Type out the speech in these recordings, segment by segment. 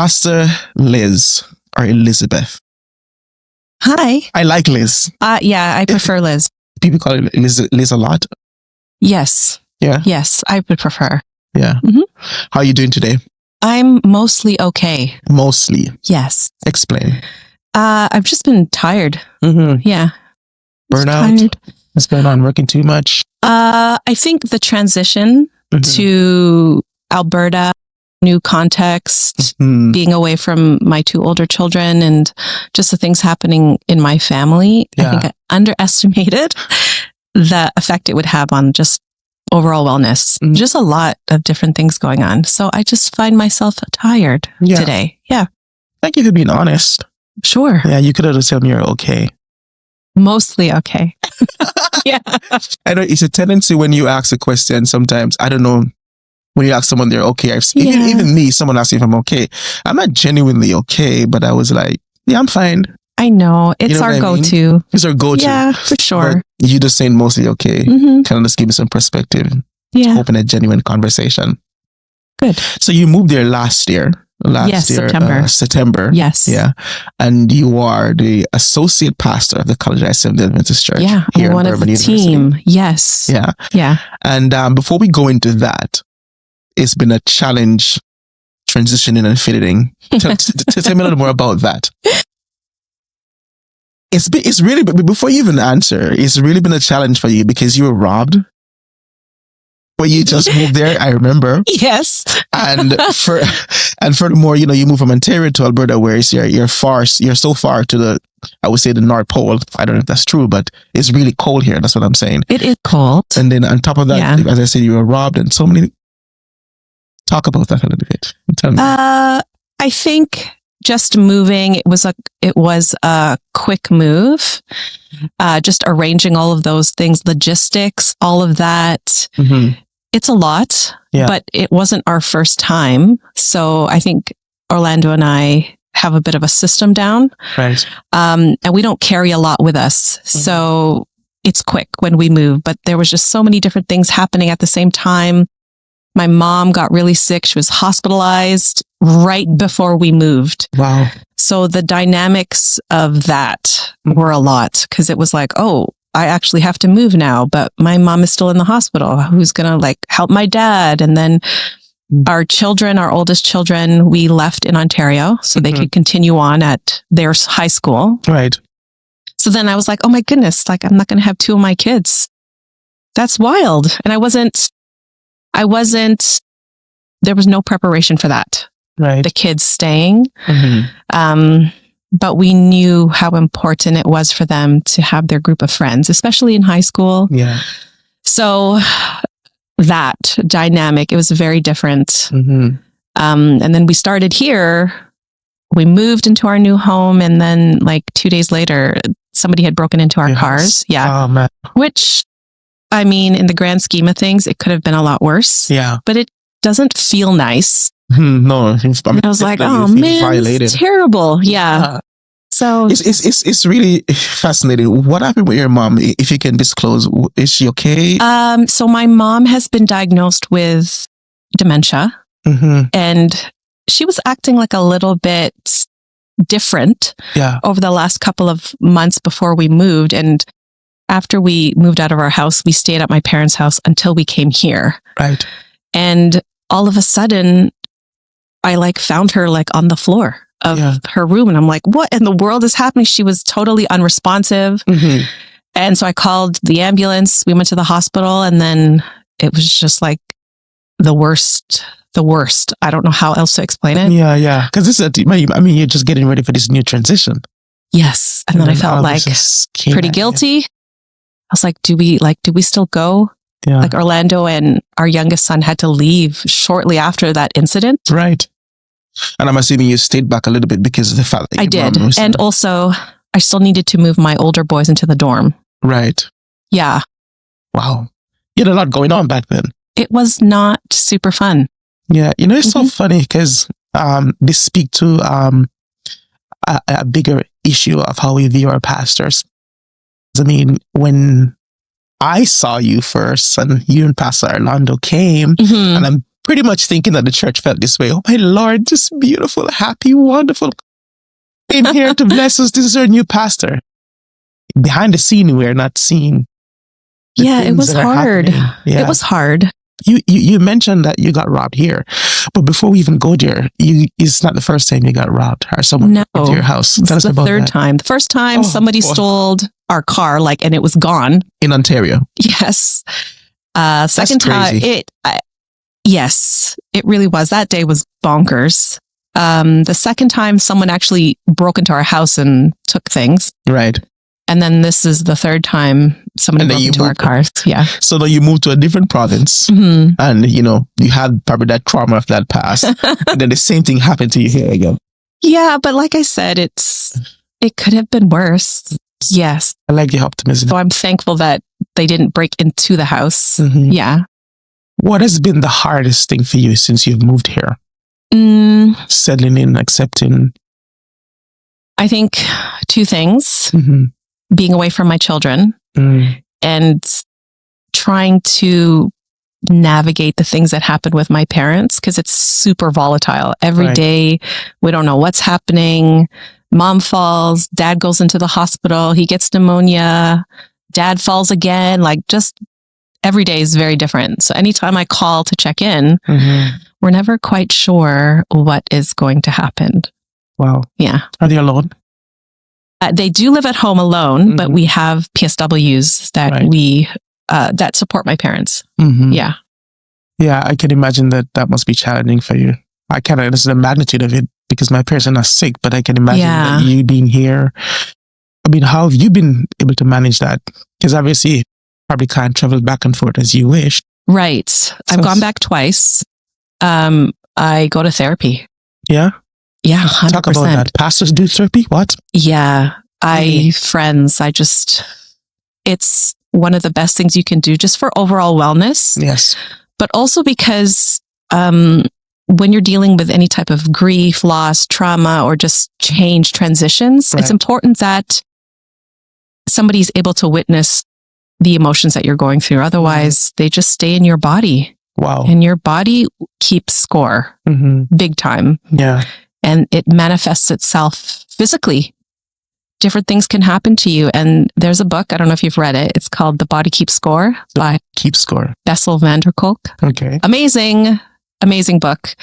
Pastor Liz or Elizabeth. Hi. I like Liz. Yeah, I prefer Liz. People call it Liz a lot. Yes. Yeah. Yes, I would prefer. Yeah. Mm-hmm. How are you doing today? I'm mostly okay. Mostly. Yes. Explain. I've just been tired. Mm-hmm. Yeah. Burnout. Tired. What's going on? Working too much? I think the transition to Alberta, new context, being away from my two older children and just the things happening in my family, I think I underestimated the effect it would have on just overall wellness. Just a lot of different things going on. So I just find myself tired today. Yeah. Thank you for being honest. Sure. Yeah, you could have just told me you're okay. Mostly okay. Yeah. I know it's a tendency when you ask a question sometimes, I don't know, when you ask someone they're okay, I've seen, even me, someone asks if I'm okay. I'm not genuinely okay, but I was like, yeah, I'm fine. I know. It's our go-to. It's our go-to. Yeah, for sure. But you just saying mostly okay. Kind of just give me some perspective. Yeah. Open a genuine conversation. Good. So you moved there last year. September. Yes. Yeah. And you are the associate pastor of the College of Seventh-day Adventist Church. Yeah. Here I'm one in of the University. team. Yes. Yeah. Yeah. And before we go into that, it's been a challenge transitioning and fitting. Tell me a little more about that. It's really, before you even answer, it's really been a challenge for you because you were robbed. When you just moved there, I remember. Yes. And furthermore, you moved from Ontario to Alberta, where you're so far to the, I would say, the North Pole. I don't know if that's true, but it's really cold here. That's what I'm saying. It is cold. And then on top of that, as I said, you were robbed, and so many. Talk about that a little bit. Tell me. I think just moving, it was a quick move. Just arranging all of those things, logistics, all of that. It's a lot, but it wasn't our first time. So I think Orlando and I have a bit of a system down. Right. And we don't carry a lot with us. So it's quick when we move, but there was just so many different things happening at the same time. My mom got really sick. She was hospitalized right before we moved. Wow. So the dynamics of that were a lot because it was like, oh, I actually have to move now, but my mom is still in the hospital. Who's going to help my dad? And then our children, our oldest children, we left in Ontario so they could continue on at their high school. Right. So then I was like, oh my goodness, I'm not going to have two of my kids. That's wild. And there was no preparation for that. Right. The kids staying. But we knew how important it was for them to have their group of friends, especially in high school. Yeah. So that dynamic, it was very different. And then we started here. We moved into our new home. And then 2 days later, somebody had broken into our cars. Yeah. Oh, man. Which, I mean, in the grand scheme of things, it could have been a lot worse. Yeah. But it doesn't feel nice. No. I was like, oh man, violated. It's terrible. Yeah. So it's really fascinating. What happened with your mom? If you can disclose, is she okay? So my mom has been diagnosed with dementia, and she was acting a little bit different over the last couple of months before we moved. And after we moved out of our house, we stayed at my parents' house until we came here. Right. And all of a sudden, I found her on the floor of her room. And I'm like, what in the world is happening? She was totally unresponsive. And so I called the ambulance. We went to the hospital, and then it was just the worst. I don't know how else to explain it. Yeah. Because you're just getting ready for this new transition. Yes. And then I felt pretty guilty. I was like, do we still go? Yeah. Orlando and our youngest son had to leave shortly after that incident. Right. And I'm assuming you stayed back a little bit because of the fact that I did. And also, I still needed to move my older boys into the dorm. Right. Yeah. Wow. You had a lot going on back then. It was not super fun. Yeah. It's so funny because this speaks to a bigger issue of how we view our pastors. I mean, when I saw you first and you and Pastor Orlando came, and I'm pretty much thinking that the church felt this way. Oh my Lord, just beautiful, happy, wonderful. In here to bless us. This is our new pastor. Behind the scene, we're not seeing. Yeah, it was hard. Yeah. It was hard. You mentioned that you got robbed here, but before we even go there, it's not the first time you got robbed or someone went to your house. Tell us about that. The third time. The first time somebody stole our car, and it was gone in Ontario. Yes. Second time, yes, it really was. That day was bonkers. The second time, someone actually broke into our house and took things. Right. And then this is the third time somebody broke into our cars. Yeah. So then you moved to a different province and, you had probably that trauma of that past. And then the same thing happened to you here again. Yeah. But like I said, it could have been worse. Yes. I like your optimism. So I'm thankful that they didn't break into the house. Mm-hmm. Yeah. What has been the hardest thing for you since you've moved here? Settling in, accepting? I think two things. Being away from my children and trying to navigate the things that happen with my parents, because it's super volatile. Every day, we don't know what's happening. Mom falls, dad goes into the hospital, he gets pneumonia, dad falls again. Just every day is very different. So anytime I call to check in, we're never quite sure what is going to happen. Wow. Yeah. Are they alone? They do live at home alone, but we have PSWs that that support my parents. Yeah. Yeah, I can imagine that must be challenging for you. I can't understand the magnitude of it because my parents are not sick, but I can imagine that you being here. I mean, how have you been able to manage that? Because obviously, you probably can't travel back and forth as you wish. Right. So I've gone back twice. I go to therapy. Yeah? Yeah, 100%. Talk about that. Pastors do therapy? What? Yeah. Friends, it's one of the best things you can do just for overall wellness. Yes. But also because when you're dealing with any type of grief, loss, trauma, or just change transitions, it's important that somebody's able to witness the emotions that you're going through. Otherwise, they just stay in your body. Wow. And your body keeps score big time. Yeah. And it manifests itself physically. Different things can happen to you. And there's a book, I don't know if you've read it. It's called The Body Keeps Score by Bessel van der Kolk. Okay. Amazing book.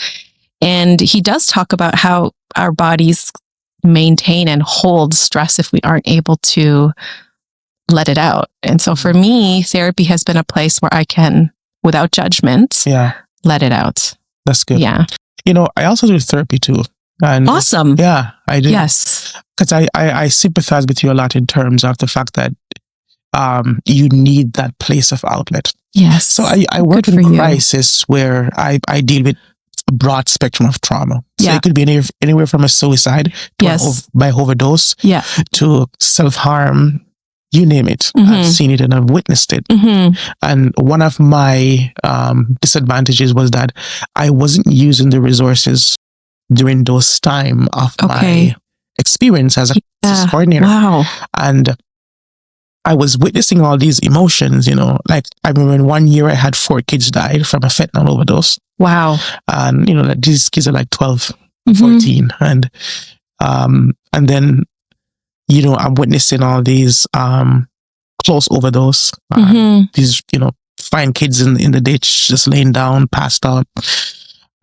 And he does talk about how our bodies maintain and hold stress if we aren't able to let it out. And so for me, therapy has been a place where I can, without judgment, let it out. That's good. Yeah. I also do therapy too. And awesome. Yeah, I do. Yes. Because I sympathize with you a lot in terms of the fact that you need that place of outlet. Yes. So I work in crisis where I deal with a broad spectrum of trauma. So it could be anywhere from a suicide to by overdose to self-harm, you name it. I've seen it and I've witnessed it. And one of my disadvantages was that I wasn't using the resources during those time of my experience as a crisis coordinator. Wow. And I was witnessing all these emotions, like I remember in 1 year I had 4 kids died from a fentanyl overdose. Wow. And, these kids are like 12, 14. And then, I'm witnessing all these close overdose. These, fine kids in the ditch, just laying down, passed out.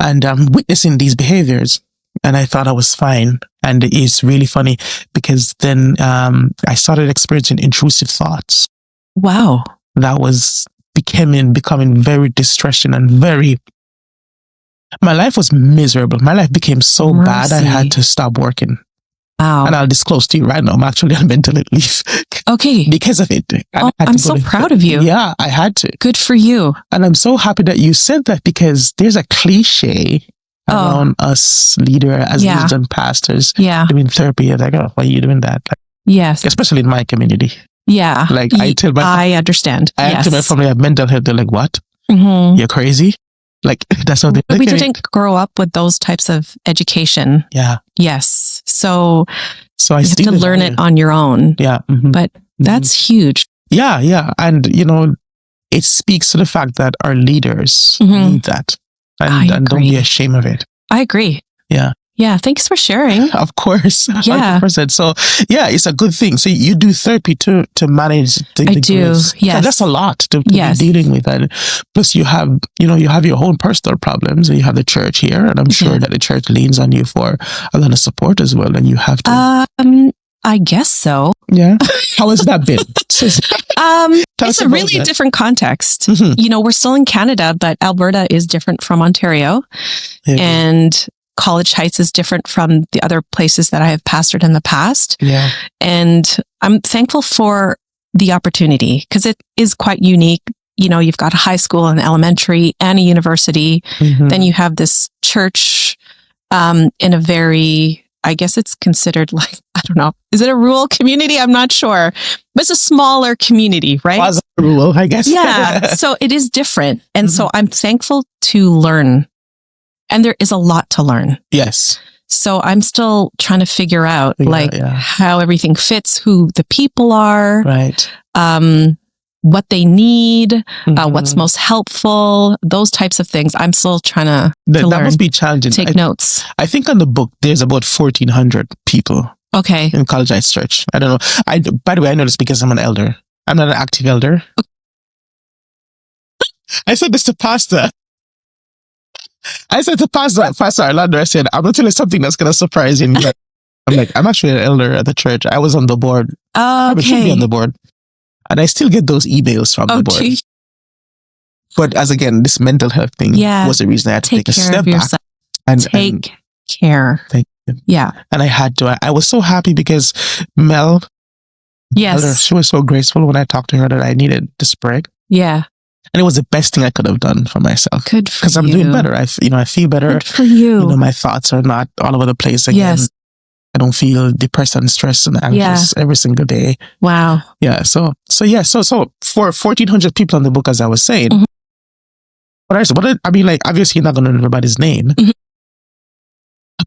And I'm witnessing these behaviors. And I thought I was fine. And it's really funny because then I started experiencing intrusive thoughts. Wow. That was becoming very distressing and my life was miserable. My life became so bad I had to stop working. Wow. And I'll disclose to you right now, I'm actually on mental leave. Okay. Because of it. I'm so proud of you. Yeah, I had to. Good for you. And I'm so happy that you said that because there's a cliche around us leaders and pastors doing therapy. Like, why are you doing that? Yes. Especially in my community. Yeah. Like I understand. I tell my family I have mental health. They're like, what? You're crazy? Like, that's how they We didn't grow up with those types of education. Yeah. Yes. So I you have to learn it on your own. Yeah. But that's huge. Yeah. Yeah. And, it speaks to the fact that our leaders need that. and don't be ashamed of it. I agree. Yeah. Yeah, thanks for sharing. Of course. Yeah. 100%. So, yeah, it's a good thing. So you do therapy to manage the I do. griefs. Yes. That's a lot to be dealing with. And plus you have your own personal problems, and you have the church here, and I'm sure that the church leans on you for a lot of support as well, and you have to. I guess so. Yeah. How has that been? It's a really different context. Mm-hmm. We're still in Canada, but Alberta is different from Ontario. Yeah. And College Heights is different from the other places that I have pastored in the past. Yeah. And I'm thankful for the opportunity because it is quite unique. You've got a high school and elementary and a university. Mm-hmm. Then you have this church in a very, I guess it's considered like, I don't know. Is it a rural community? I'm not sure. But it's a smaller community, right? Was rural, I guess. Yeah. So it is different. And so I'm thankful to learn. And there is a lot to learn. Yes. So I'm still trying to figure out how everything fits, who the people are, right? What they need, what's most helpful, those types of things. I'm still trying to learn. That must be challenging. Take notes. I think on the book, there's about 1,400 people. Okay. In College Heights Church. I don't know. By the way, I know this because I'm an elder. I'm not an active elder. Okay. I said this to Pastor. Pastor Orlando, I said, I'm going to tell you something that's going to surprise you. I'm like, I'm actually an elder at the church. I was on the board. Oh, okay. I should be on the board. And I still get those emails from the board. Geez. But as again, this mental health thing was the reason I had to take a step back. Take care. Thank you. Yeah. And I had to. I was so happy because Mel, elder, she was so graceful when I talked to her that I needed this break. Yeah. And it was the best thing I could have done for myself. Good for you. Because I'm doing better. I feel better. Good for you. My thoughts are not all over the place again. Yes. I don't feel depressed and stressed and anxious every single day. Wow. Yeah. So for 1,400 people on the book, as I was saying, obviously you're not going to know everybody's name. Mm-hmm.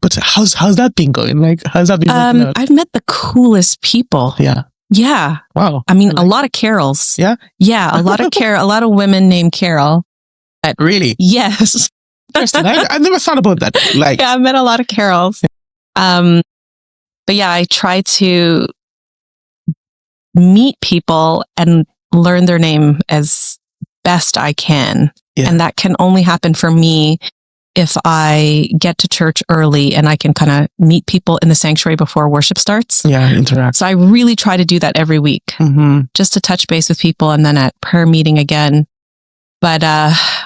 But how's that been going? Like, how's that been working out? I've met the coolest people. Yeah. Yeah. Wow. I mean, a lot of Carols. Yeah. Yeah. A lot of women named Carol. Really? Yes. Interesting. I never thought about that. Like, yeah, I've met a lot of Carols. But yeah, I try to meet people and learn their name as best I can. Yeah. And that can only happen for me if I get to church early and I can kind of meet people in the sanctuary before worship starts. Yeah, interact. So I really try to do that every week, just to touch base with people, and then at prayer meeting again. But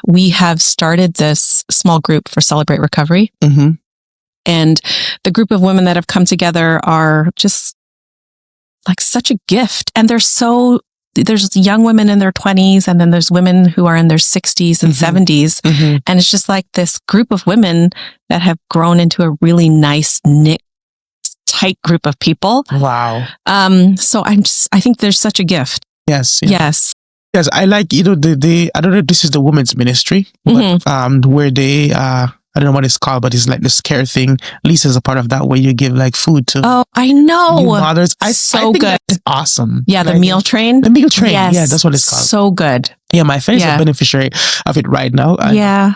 we have started this small group for Celebrate Recovery. Mm-hmm. And the group of women that have come together are just like such a gift. And there's young women in their 20s, and then there's women who are in their 60s and 70s. Mm-hmm. And it's just like this group of women that have grown into a really nice, knit, tight group of people. Wow. So I think there's such a gift. Yes. Yeah. Yes. Yes. I like, I don't know if this is the women's ministry, but where they, I don't know what it's called, but it's like this care thing. Lisa's a part of that, where you give like food to. Oh, I know. Mothers. I think good. That's awesome. Yeah, the meal train. The meal train. Yes. Yeah, that's what it's called. So good. Yeah, my friend's a beneficiary of it right now.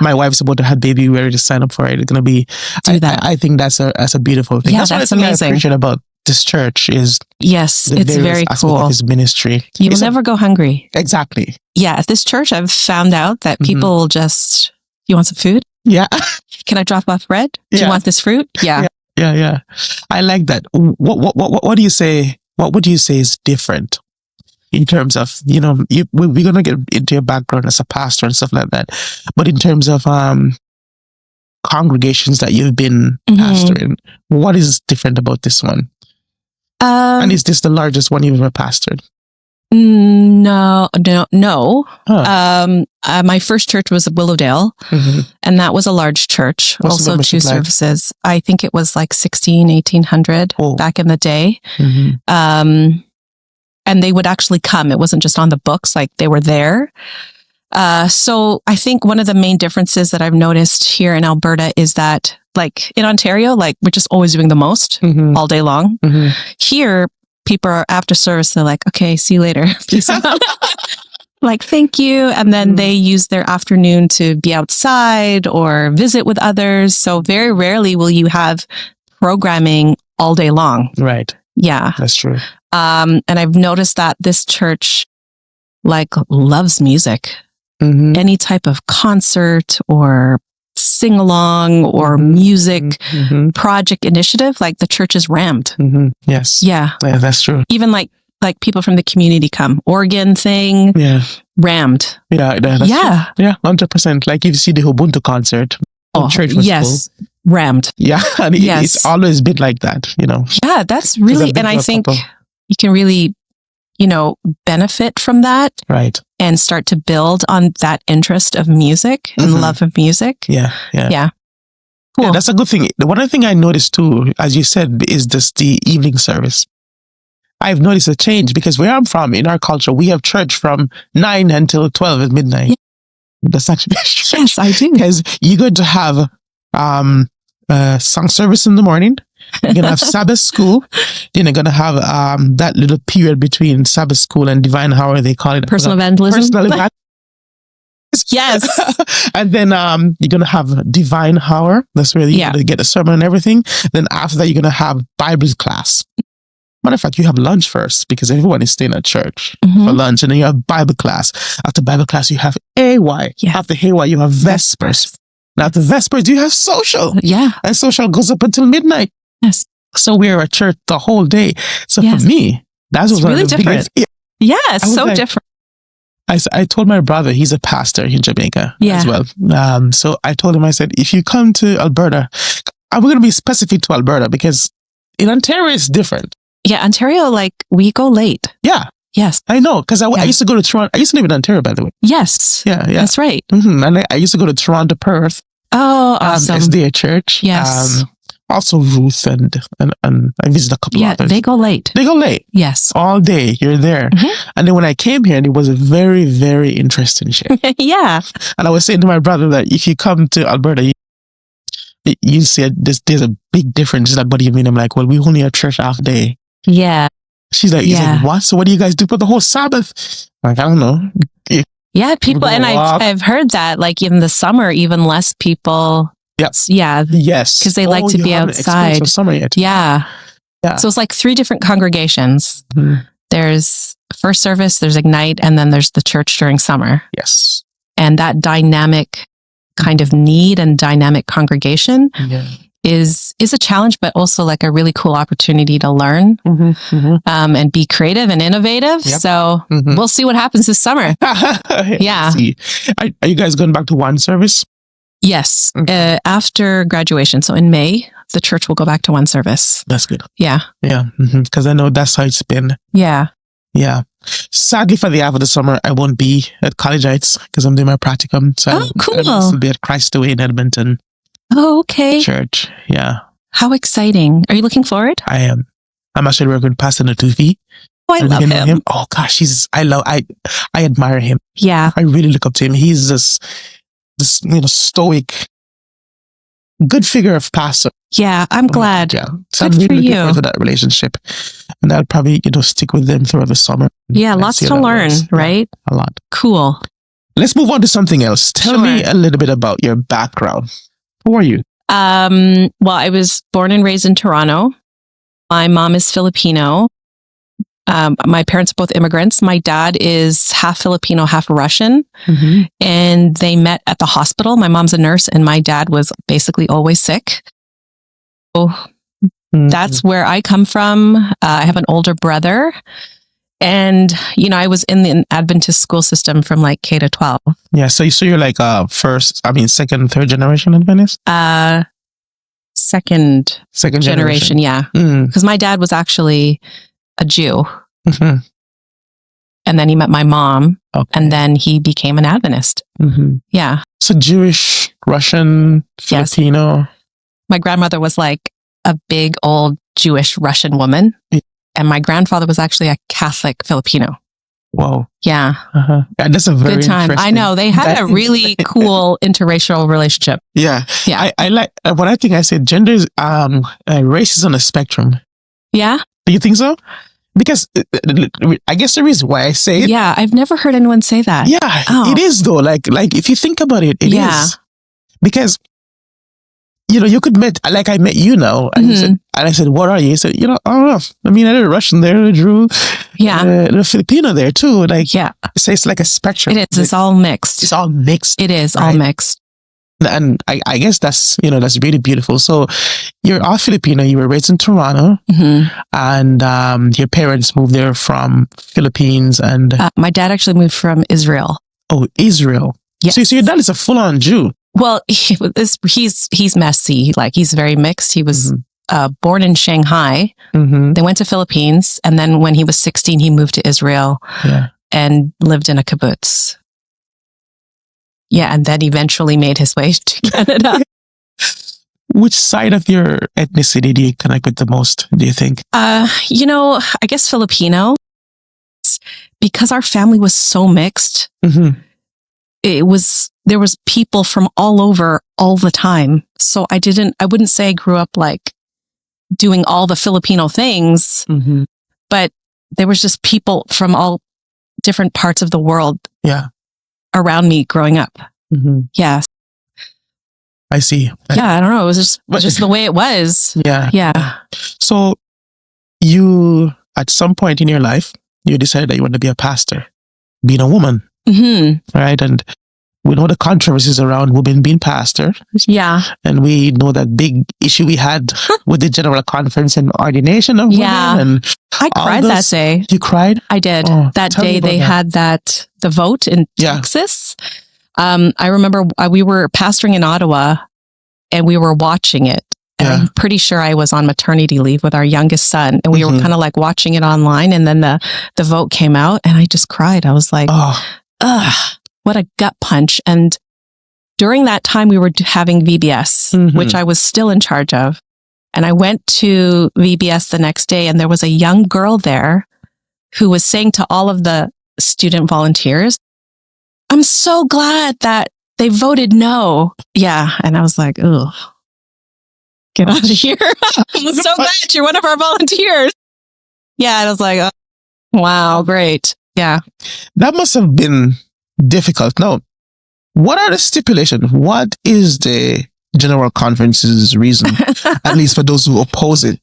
My wife's about to have baby. We're ready to sign up for it. It's going to be. I think that's a beautiful thing. Yeah, that's amazing. I appreciate about this church is. Yes, it's very cool. Of his ministry. You will never go hungry. Exactly. Yeah, at this church, I've found out that people will just. You want some food? Yeah. Can I drop off bread? Do you want this fruit? Yeah. Yeah. I like that. What do you say? What would you say is different in terms of, we're going to get into your background as a pastor and stuff like that. But in terms of congregations that you've been pastoring, what is different about this one? And is this the largest one you've ever pastored? No. Huh. My first church was Willowdale, and that was a large church. What's also 2 services. I think it was like 1,800 back in the day. And they would actually come. It wasn't just on the books, like they were there. So I think one of the main differences that I've noticed here in Alberta is that, like in Ontario, like we're just always doing the most all day long. Here, people are after service. They're like, okay, see you later. Peace out. like, thank you. And then they use their afternoon to be outside or visit with others. So very rarely will you have programming all day long. Right. Yeah. That's true. And I've noticed that this church loves music. Any type of concert or sing along or music project initiative, like the church is rammed. Yes. Yeah. That's true. Even like people from the community come. Organ thing. Yeah. Rammed. Yeah. Yeah. True. Yeah. 100%. Like if you see the Ubuntu concert, church was full. Rammed. Yeah. And it's always been like that, Yeah. That's really, and I think you can really, benefit from that. Right. And start to build on that interest of music and love of music. Yeah. Cool. Yeah, that's a good thing. The one thing I noticed too, as you said, is the evening service. I've noticed a change because where I'm from, in our culture, we have church from 9 until 12 at midnight. Yeah. That's actually yes, I do. Because you're going to have song service in the morning. You're going to have Sabbath school. Then you're going to have that little period between Sabbath school and divine hour, they call it. Personal evangelism. Personal evangelism. Yes. And then you're going to have divine hour. That's where you're going to get a sermon and everything. Then after that, you're going to have Bible class. Matter of fact, you have lunch first because everyone is staying at church for lunch. And then you have Bible class. After Bible class, you have AY. Yeah. After AY, you have Vespers. Now after Vespers, you have social. Yeah. And social goes up until midnight. Yes. So we're at church the whole day. So for me, that was really different. Yeah, so different. I told my brother, he's a pastor in Jamaica as well. So I told him, I said, if you come to Alberta, I'm going to be specific to Alberta because in Ontario, it's different. Yeah, Ontario, we go late. Yeah. Yes. I know, because I used to go to Toronto. I used to live in Ontario, by the way. Yes. Yeah. That's right. And I used to go to Toronto, Perth. Oh, awesome. SDA Church. Yes. Also Ruth and I visited a couple others. Yeah, they go late. They go late. Yes. All day, you're there. And then when I came here, it was a very, very interesting shift. Yeah. And I was saying to my brother that if you come to Alberta, you see there's a big difference. She's like, what do you mean? I'm like, well, we only have church half day. Yeah. She's like, what? So what do you guys do for the whole Sabbath? I'm like, I don't know. Yeah, people, and I've heard that, in the summer, even less people. Yep. Yeah. Yes. Because they like to be outside. Summer yet. Yeah. So it's 3 different congregations. There's first service, there's Ignite, and then there's the church during summer. Yes. And that dynamic kind of need and dynamic congregation is a challenge, but also a really cool opportunity to learn and be creative and innovative. Yep. So we'll see what happens this summer. Yeah. Are you guys going back to one service? Yes. After graduation. So in May, the church will go back to one service. That's good. Yeah. Yeah. Because I know that's how it's been. Yeah. Yeah. Sadly, for the half of the summer, I won't be at College Heights because I'm doing my practicum. So cool. I'll be at Christ the Way in Edmonton. Oh, okay. Church. Yeah. How exciting. Are you looking forward? I am. I'm actually working with Pastor Natufi. Oh, I love him. Oh gosh, I admire him. Yeah. I really look up to him. He's this stoic, good figure of pastor. Yeah, I'm glad. Yeah. So I'm really looking forward to that relationship. And I'll probably, stick with them throughout the summer. Yeah, lots to learn, right? Yeah, a lot. Cool. Let's move on to something else. Tell me a little bit about your background. Who are you? Well, I was born and raised in Toronto. My mom is Filipino. My parents are both immigrants. My dad is half Filipino, half Russian. And they met at the hospital. My mom's a nurse and my dad was basically always sick. So that's where I come from. I have an older brother. And, I was in the Adventist school system from K to 12. Yeah. So you're second, third generation Adventist? Second generation. Yeah. Because my dad was actually a Jew. And then he met my mom. Okay. And then he became an Adventist. Yeah. So Jewish, Russian, Filipino. Yes. My grandmother was a big old Jewish Russian woman. Yeah. And my grandfather was actually a Catholic Filipino. Whoa. Yeah. Yeah, that's a very good time. I know. They had a really cool interracial relationship. Yeah. Yeah. I like, what I think I said, gender is, race is on a spectrum. Yeah. Do you think so? Because I guess the reason why I say it. Yeah, I've never heard anyone say that. Yeah, it is though. Like if you think about it, it is. Because, you could meet, like I met you now, and I said, what are you? You said, I don't know. I mean, I did a Russian there, I drew a Filipino there too. Like, so it's like a spectrum. It is. It's all mixed. It's all mixed. It is all mixed. And I guess that's really beautiful. So you're all Filipino. You were raised in Toronto, and your parents moved there from Philippines. And my dad actually moved from Israel. Oh, Israel. Yes. So your dad is a full-on Jew. Well, he's messy. Like, he's very mixed. He was born in Shanghai. They went to Philippines, and then when he was 16, he moved to Israel and lived in a kibbutz. Yeah, and then eventually made his way to Canada. Which side of your ethnicity do you connect with the most, do you think? I guess Filipino. Because our family was so mixed, there was people from all over all the time. So I wouldn't say I grew up like doing all the Filipino things, but there was just people from all different parts of the world. Around me growing up. Yeah. I see. Yeah, I don't know. It was just the way it was. Yeah. So you, at some point in your life, you decided that you wanted to be a pastor, being a woman. Right? And we know the controversies around women being pastor. Yeah. And we know that big issue we had with the General Conference and ordination of women. And I cried that day. You cried? I did. That day they had the vote in Texas. I remember we were pastoring in Ottawa and we were watching it. And I'm pretty sure I was on maternity leave with our youngest son. And we were kind of like watching it online. And then the vote came out and I just cried. I was like, ugh. What a gut punch. And during that time, we were having VBS, which I was still in charge of. And I went to VBS the next day, and there was a young girl there who was saying to all of the student volunteers, I'm so glad that they voted no. Yeah. And I was like, oh, get out of here. I'm so glad you're one of our volunteers. Yeah. And I was like, oh, wow, great. Yeah. That must have been difficult. Now, what are the stipulations? What is the General Conference's reason, at least for those who oppose it?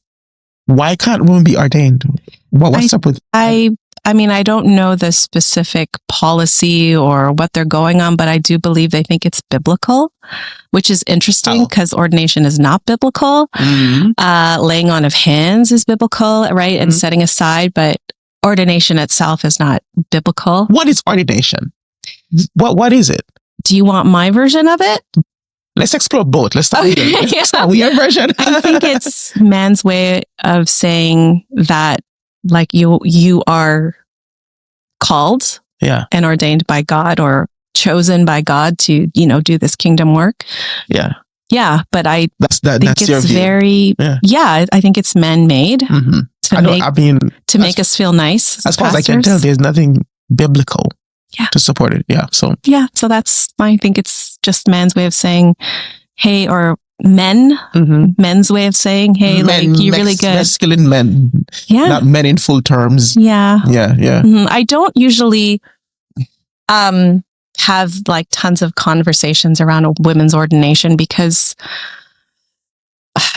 Why can't women be ordained? What's up with? I mean, I don't know the specific policy or what they're going on, but I do believe they think it's biblical, which is interesting because ordination is not biblical. Laying on of hands is biblical, right? And setting aside, but ordination itself is not biblical. What is ordination? What is it? Do you want my version of it? Let's explore both. Let's start with your version. I think it's man's way of saying that, like, you are called and ordained by God or chosen by God to, do this kingdom work. Yeah. Yeah. But I think that's it's very, I think it's man-made to make us feel nice. As far as I can tell, there's nothing biblical to support it. Yeah. So I think it's just man's way of saying, hey, or men's way of saying, hey, you're really good. Masculine men. Yeah. Not men in full terms. Yeah. Yeah. I don't usually have like tons of conversations around a women's ordination because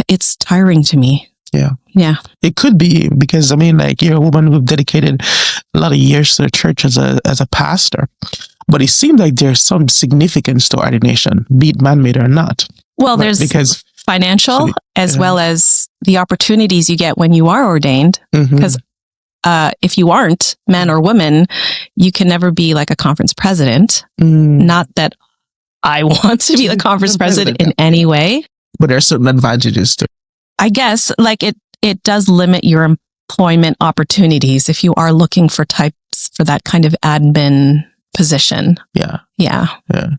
it's tiring to me. Yeah. Yeah. It could be because, you're a woman who've dedicated a lot of years to the church as a pastor. But it seems like there's some significance to ordination, be it man-made or not. Well, there's financial as well as the opportunities you get when you are ordained. Because if you aren't man or woman, you can never be like a conference president. Not that I want to be the conference president in any way. But there are certain advantages to it. I guess like it does limit your employment opportunities if you are looking for types for that kind of admin position. Yeah.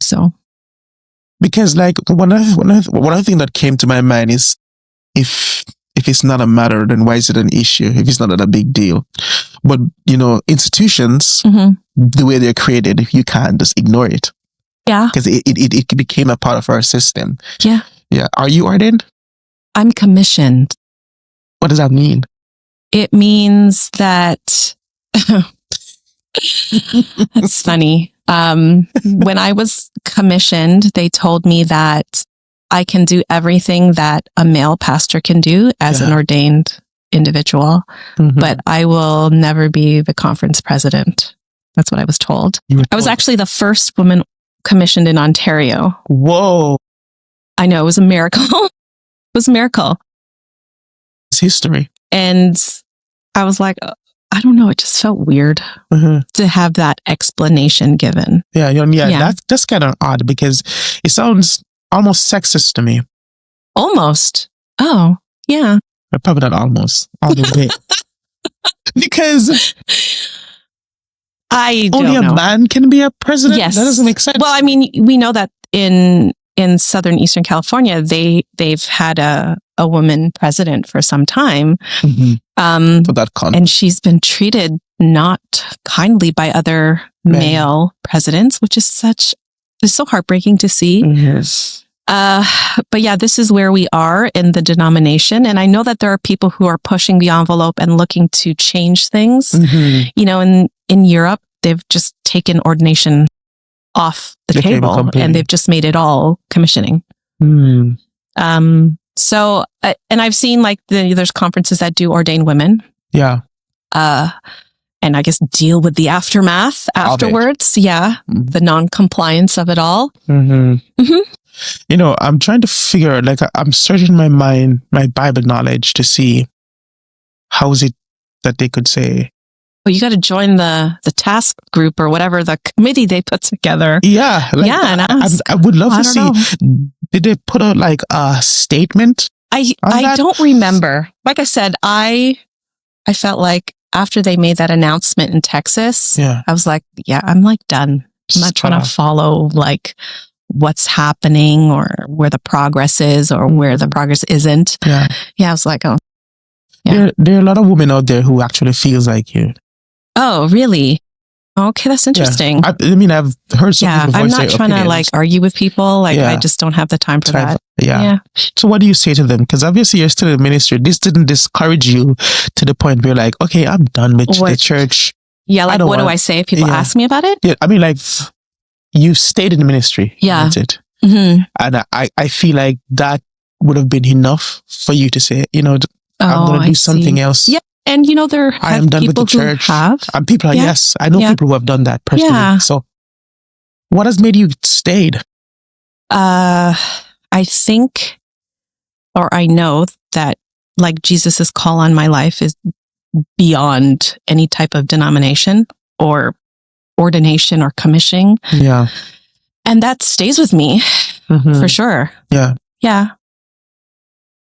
So, because like one other thing that came to my mind is if it's not a matter, then why is it an issue? If it's not a big deal, but institutions, the way they're created, you can't just ignore it. Yeah, because it became a part of our system. Yeah. Are you ordained? I'm commissioned. What does that mean? It means that that's funny. When I was commissioned, they told me that I can do everything that a male pastor can do as an ordained individual, but I will never be the conference president. That's what I was told. I was actually the first woman commissioned in Ontario. Whoa. I know, it was a miracle. It was a miracle. It's history. And I was like, I don't know, it just felt weird to have that explanation given. Yeah. That's kind of odd because it sounds almost sexist to me. Almost. Oh, yeah. Probably not almost. All the way. Because I don't only know. A man can be a president? Yes. That doesn't make sense. Well, I mean, we know that in Southern Eastern California, they've had a woman president for some time. For that and she's been treated not kindly by other male presidents, which is so heartbreaking to see. But yeah, this is where we are in the denomination. And I know that there are people who are pushing the envelope and looking to change things. You know, in Europe, they've just taken ordination off the table and they've just made it all commissioning. So, and I've seen like there's conferences that do ordain women. Yeah. And I guess deal with the aftermath afterwards. Yeah. The non-compliance of it all. You know, I'm trying to figure, like, I'm searching my mind, my Bible knowledge to see how is it that they could say, well, you got to join the task group or whatever, the committee they put together. Yeah. Like, yeah. And I would love to see, did they put out like a statement? I don't remember. Like I said, I felt like after they made that announcement in Texas, I was like, yeah, I'm like done. I'm not trying to follow like what's happening or where the progress is or where the progress isn't. Yeah, I was like, oh. Yeah. There are a lot of women out there who actually feels like you. Oh, really? Okay, that's interesting. Yeah. I mean, I've heard some people voice I'm not trying to like argue with people. Like, I just don't have the time for that. Yeah. So what do you say to them? Because obviously you're still in ministry. This didn't discourage you to the point where you're like, okay, I'm done with the church. Yeah, like what do I say if people ask me about it? Yeah, I mean, like, you stayed in the ministry. Yeah. That's it. And I feel like that would have been enough for you to say, you know, I'm going to do something else. Yeah. And, you know, there I am done with the church. And people are, yes, I know people who have done that personally. Yeah. So what has made you stayed? I think, or I know that like Jesus's call on my life is beyond any type of denomination or ordination or commissioning. Yeah. And that stays with me for sure. Yeah. Yeah.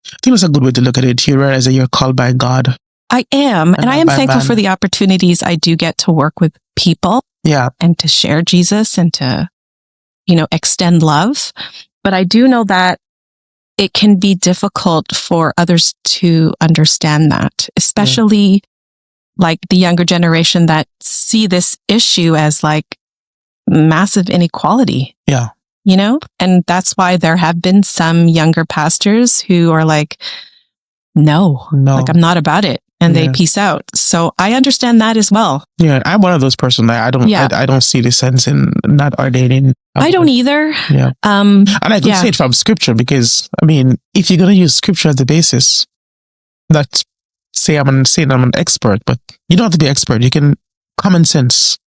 I think that's a good way to look at it. You realize that you're called by God. I am. And I am thankful for the opportunities I do get to work with people. Yeah. And to share Jesus and to, you know, extend love. But I do know that it can be difficult for others to understand that, especially like the younger generation that see this issue as like massive inequality. Yeah. You know, and that's why there have been some younger pastors who are like, no, like I'm not about it. And they peace out. So I understand that as well. Yeah. I'm one of those persons. I don't see the sense in not ordaining. I don't either. Yeah. And I could say it from scripture because, I mean, if you're going to use scripture as the basis, that's I'm saying I'm an expert, but you don't have to be expert. You can common sense.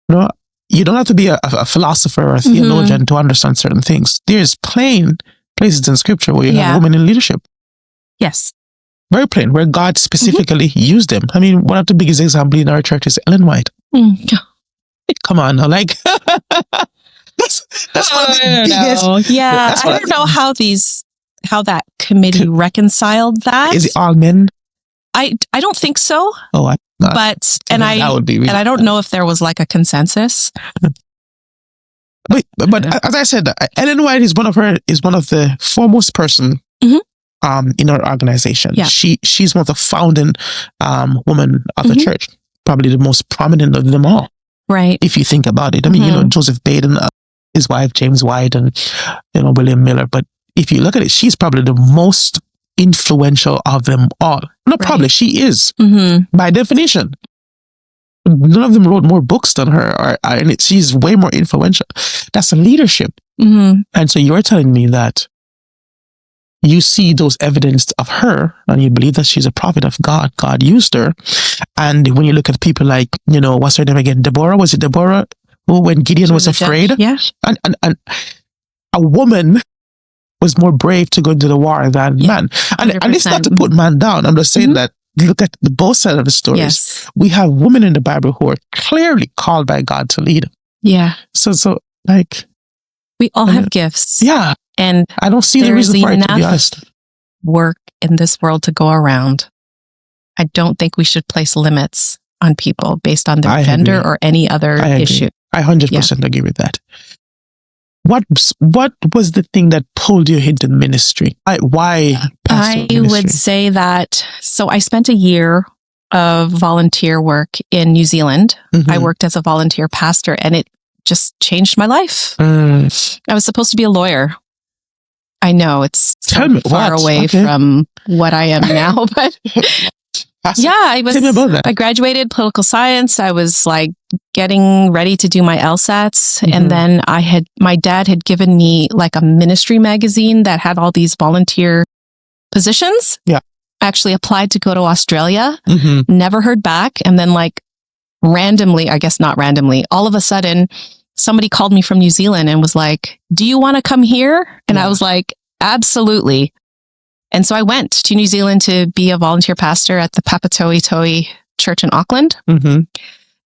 You know, you don't have to be a philosopher or a theologian to understand certain things. There's plain places in scripture where you have women in leadership. Yes. Very plain, where God specifically used them. I mean, one of the biggest examples in our church is Ellen White. Come on, like that's one of the biggest. Yeah, I don't know how that committee reconciled that. Is it all men? I don't think so. Oh, but that would be really, and I don't know if there was like a consensus. But as I said, Ellen White is one of the foremost person in our organization. Yeah. She's one of the founding women of the church, probably the most prominent of them all. Right. If you think about it, I mean, you know, Joseph Baden, his wife James White, and you know William Miller. But if you look at it, she's probably the most influential of them all. No, probably she is by definition. None of them wrote more books than her, and she's way more influential. That's leadership. And so you're telling me that you see those evidence of her, and you believe that she's a prophet of God. God used her. And when you look at people like, what's her name again? Deborah? Was it Deborah? Who, when Gideon was afraid? Yeah. And a woman was more brave to go into the war than man. And it's not to put man down. I'm just saying that look at the both sides of the stories. Yes. We have women in the Bible who are clearly called by God to lead. Yeah. So like, we all have gifts. Yeah. And I don't see the reason for it, to be honest. Work in this world to go around. I don't think we should place limits on people based on their gender or any other issue. I 100% agree with that. What was the thing that pulled you into ministry? Why pastoral ministry? I would say that, so I spent a year of volunteer work in New Zealand. I worked as a volunteer pastor, and it just changed my life. I was supposed to be a lawyer. I know it's far away from what I am now, but I graduated political science. I was like getting ready to do my LSATs. And then my dad had given me like a ministry magazine that had all these volunteer positions. Yeah. I actually applied to go to Australia, never heard back. And then like randomly, I guess not randomly, all of a sudden, somebody called me from New Zealand and was like, do you want to come here? And I was like, absolutely. And so I went to New Zealand to be a volunteer pastor at the Papatoetoe Church in Auckland. And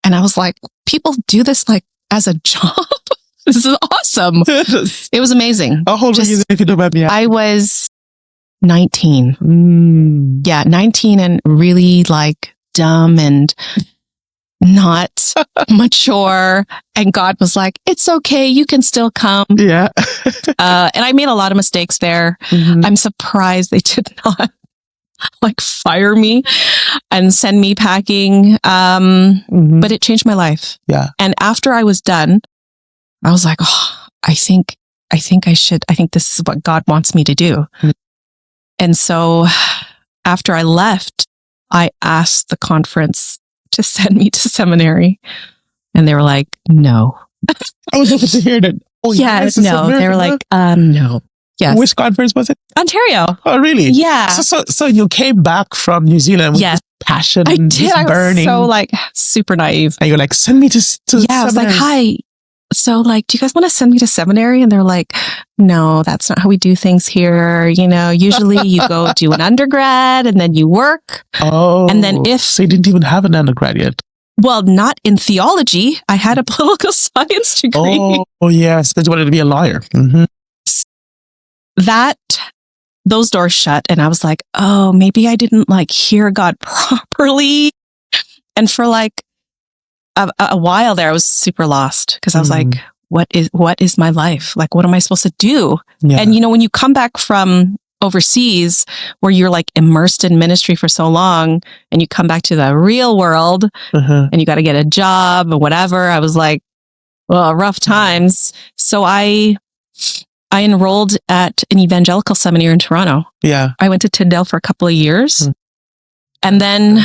I was like, people do this like as a job? This is awesome. It was amazing. How old were you if you don't mind me asking? I was 19. Yeah, 19 and really like dumb and not mature. And God was like, it's okay. You can still come. Yeah. And I made a lot of mistakes there. I'm surprised they did not like fire me and send me packing. But it changed my life. Yeah. And after I was done, I was like, oh, I think this is what God wants me to do. And so after I left, I asked the conference to send me to seminary. And they were like, no. I was able to hear that. Oh, yes, no. They were like, no. Yes. Which conference was it? Ontario. Oh, really? Yeah. So you came back from New Zealand with this passion. I did. I was burning. so like super naive. And you're like, send me to seminary. I was like, hi. So like, do you guys want to send me to seminary? And they're like, no, that's not how we do things here. Usually you go do an undergrad and then you work. Oh. And then so you didn't even have an undergrad yet? Well, not in theology. I had a political science degree. Oh yes. Because you wanted to be a lawyer. Those doors shut. And I was like, oh, maybe I didn't like hear God properly. And for like a while there, I was super lost because I was like, what is my life? Like, what am I supposed to do? Yeah. And when you come back from overseas where you're like immersed in ministry for so long and you come back to the real world and you got to get a job or whatever, I was like, well, rough times. So I enrolled at an evangelical seminary in Toronto. Yeah. I went to Tyndale for a couple of years. And then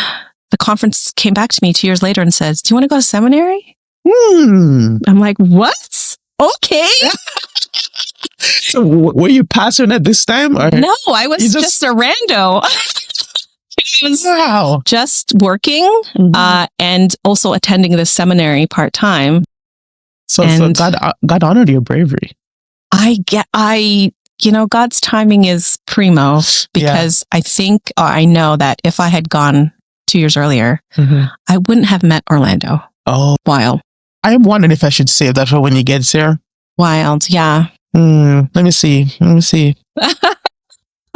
the conference came back to me 2 years later and says, do you want to go to seminary? I'm like, what? Okay. So were you pastoring at this time? Or? No, I was just a rando. I was just working and also attending the seminary part-time. So God honored your bravery. God's timing is primo because I know that if I had gone 2 years earlier, I wouldn't have met Orlando. Oh, wild. I am wondering if I should save that for when you get there. Wild, yeah. Let me see.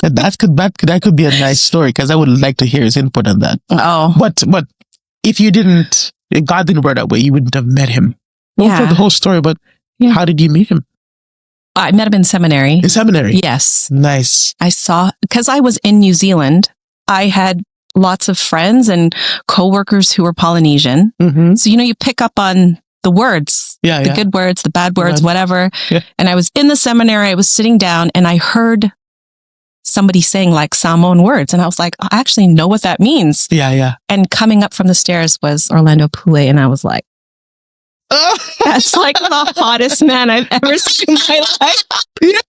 That could be a nice story because I would like to hear his input on that. Oh, but if God didn't work that way, you wouldn't have met him. Well, for the whole story, but how did you meet him? I met him in seminary. In seminary? Yes. Nice. Because I was in New Zealand, I had lots of friends and coworkers who were Polynesian. So, you pick up on the words, the good words, the bad words, whatever. Yeah. And I was in the seminary, I was sitting down and I heard somebody saying like Samoan words. And I was like, I actually know what that means. Yeah. And coming up from the stairs was Orlando Pule. And I was like, that's like the hottest man I've ever seen in my life. Yeah.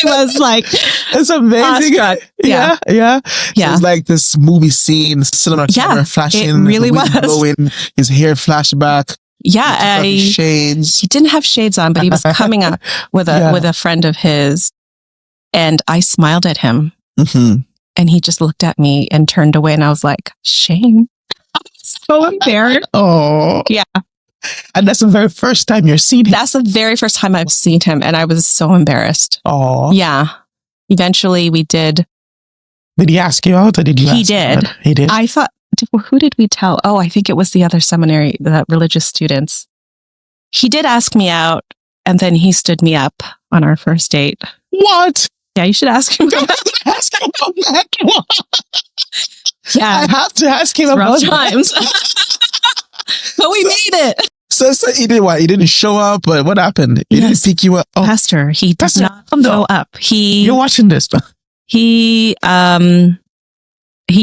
It was like, it's amazing. Yeah. So it's like this movie scene, cinema camera flashing, it really was blowing, his hair flashback. Yeah, shades. He didn't have shades on, but he was coming up with a friend of his, and I smiled at him, and he just looked at me and turned away, and I was like, shame. So embarrassed. Oh, yeah. And that's the very first time you're seeing him. That's the very first time I've seen him, and I was so embarrassed. Oh, yeah. Eventually, we did. Did he ask you out, or did you? He did. He did. I thought. Who did we tell? Oh, I think it was the other seminary, the religious students. He did ask me out, and then he stood me up on our first date. What? Yeah, you should ask him. Ask him about that one. Yeah, I have to ask him about times. But we made it. So he did what? He didn't show up, but what happened? He didn't pick you up. Oh. Pastor, he did not show up. You're watching this. He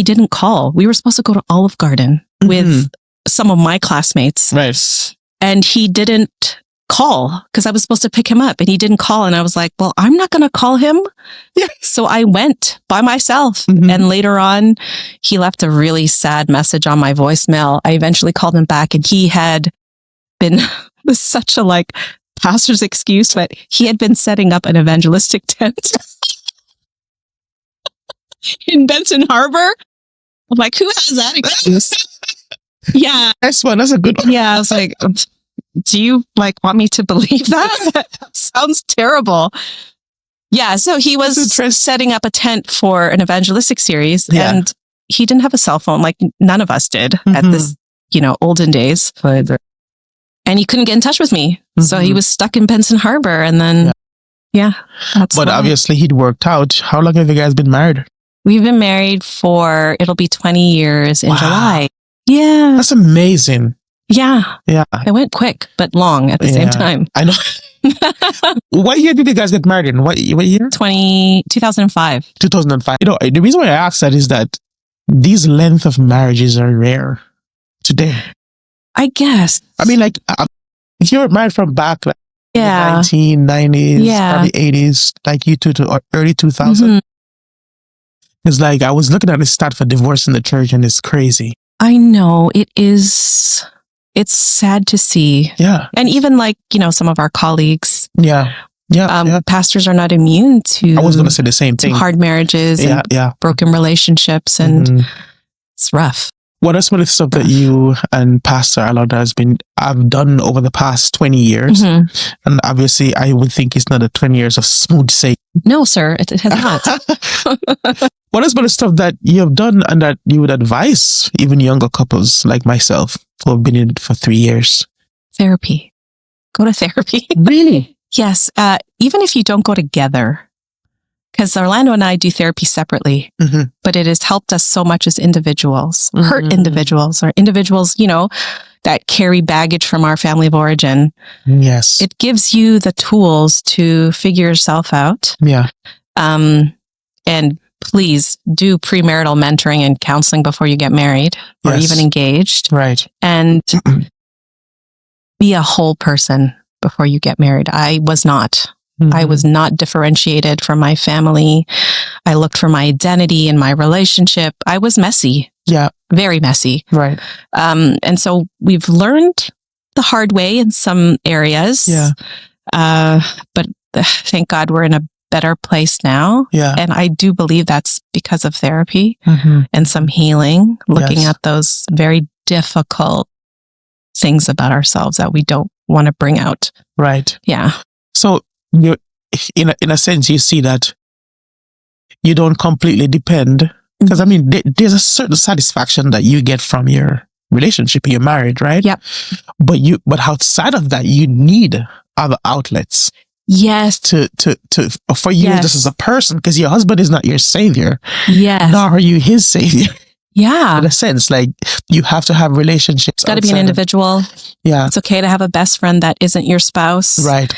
didn't call. We were supposed to go to Olive Garden with some of my classmates. Right. And he didn't call because I was supposed to pick him up, and he didn't call. And I was like, well, I'm not going to call him. Yeah. So I went by myself. And later on, he left a really sad message on my voicemail. I eventually called him back, and he had been was such a pastor's excuse, but he had been setting up an evangelistic tent in Benson Harbor. I'm like, who has that excuse? Yeah. Nice one. That's a good one. Yeah. I was like, do you want me to believe that? That sounds terrible. Yeah. So he was setting up a tent for an evangelistic series, and he didn't have a cell phone. Like none of us did at this, olden days. And he couldn't get in touch with me. So he was stuck in Benson Harbor. And then, that's But obviously he'd worked out. How long have you guys been married? We've been married it'll be 20 years in July. Yeah. That's amazing. Yeah. Yeah. It went quick, but long at the same time. I know. What year did you guys get married in? What year? 2005. 2005. The reason why I ask that is that these length of marriages are rare today. I guess. I mean, if you were married from back, in the 1990s, probably 80s, like you two to early 2000. It's like, I was looking at the stat for divorce in the church, and it's crazy. I know it is. It's sad to see. Yeah. And even some of our colleagues. Yeah. Pastors are not immune to. I was going to say the same thing. Hard marriages and broken relationships, and it's rough. What are some of the stuff that you and Pastor Alonda have done over the past 20 years? And obviously, I would think it's not 20 years of smooth sailing. No, sir, it has not. What is some of the stuff that you have done and that you would advise even younger couples like myself who have been in it for 3 years? Therapy. Go to therapy. Really? Yes. Even if you don't go together. Because Orlando and I do therapy separately, but it has helped us so much as individuals, hurt individuals, or individuals, that carry baggage from our family of origin. Yes. It gives you the tools to figure yourself out. Yeah. And please do premarital mentoring and counseling before you get married or even engaged. Right. And be a whole person before you get married. I was not. I was not differentiated from my family. I looked for my identity in my relationship. I was messy. Yeah. Very messy. Right. And so we've learned the hard way in some areas. Yeah. But thank God we're in a better place now. Yeah. And I do believe that's because of therapy and some healing, looking at those very difficult things about ourselves that we don't want to bring out. Right. Yeah. So, in a sense, you see that you don't completely depend, because there's a certain satisfaction that you get from your relationship. You're married, right? Yep. But outside of that, you need other outlets. Yes. To for you just as a person, because your husband is not your savior. Yes. Nor are you his savior. Yeah. In a sense, you have to have relationships. It's got to be an individual. Yeah. It's okay to have a best friend that isn't your spouse. Right.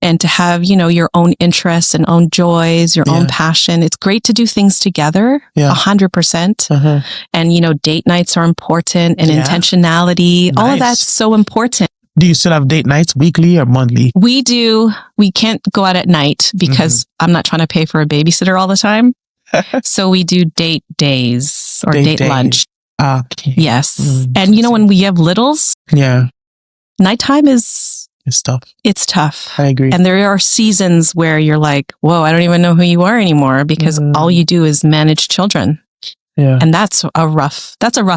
and to have, your own interests and own joys, your own passion. It's great to do things together, 100%. And, date nights are important and intentionality. Nice. All of that's so important. Do you still have date nights weekly or monthly? We do. We can't go out at night because I'm not trying to pay for a babysitter all the time. So we do date days or date lunch. Okay. Yes. And when we have littles, nighttime it's tough. It's tough. I agree. And there are seasons where you're like, whoa, I don't even know who you are anymore because all you do is manage children. Yeah. And that's a rough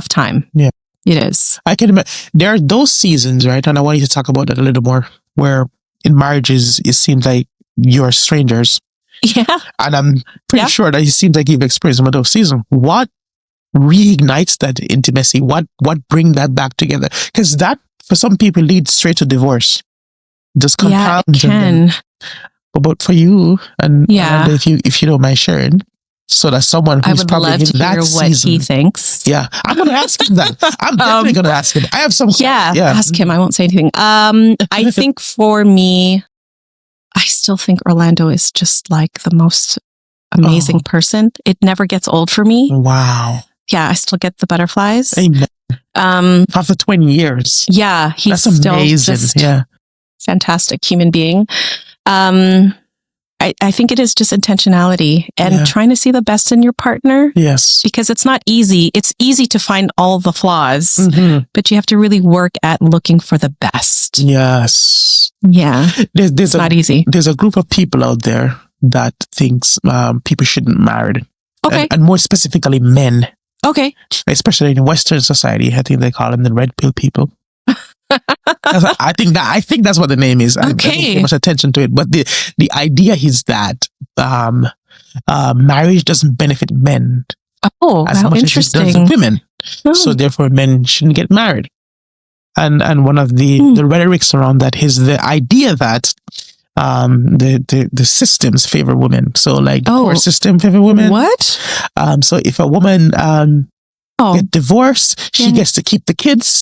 time. Yeah. It is. I can imagine. There are those seasons, right? And I want you to talk about that a little more, where in marriages, it seems like you're strangers. Yeah. And I'm pretty sure that it seems like you've experienced some of those seasons. What reignites that intimacy? What bring that back together? Because that, for some people, leads straight to divorce. Just compounds. Yeah, it can. But for you, and if you don't mind sharing, so that someone who's probably in that season. I would love to hear what he thinks. Yeah, I'm going to ask him that. I'm definitely going to ask him. I have some. Yeah, ask him. I won't say anything. I think for me, I still think Orlando is just like the most amazing person. It never gets old for me. Wow. Yeah, I still get the butterflies. Amen. After 20 years. Yeah, he's That's still amazing. Just fantastic human being. I think it is just intentionality and trying to see the best in your partner. Yes. Because it's not easy. It's easy to find all the flaws, but you have to really work at looking for the best. Yes. Yeah. It's not easy. There's a group of people out there that thinks people shouldn't marry. Okay. And more specifically, men. Okay. Especially in Western society, I think they call them the red pill people. I think that's what the name is. I don't pay much attention to it, but the idea is that marriage doesn't benefit men as much as it does women. So therefore, men shouldn't get married. And one of the rhetorics around that is the idea that the systems favor women. So like the court system favor women. What? So if a woman get divorced, she gets to keep the kids.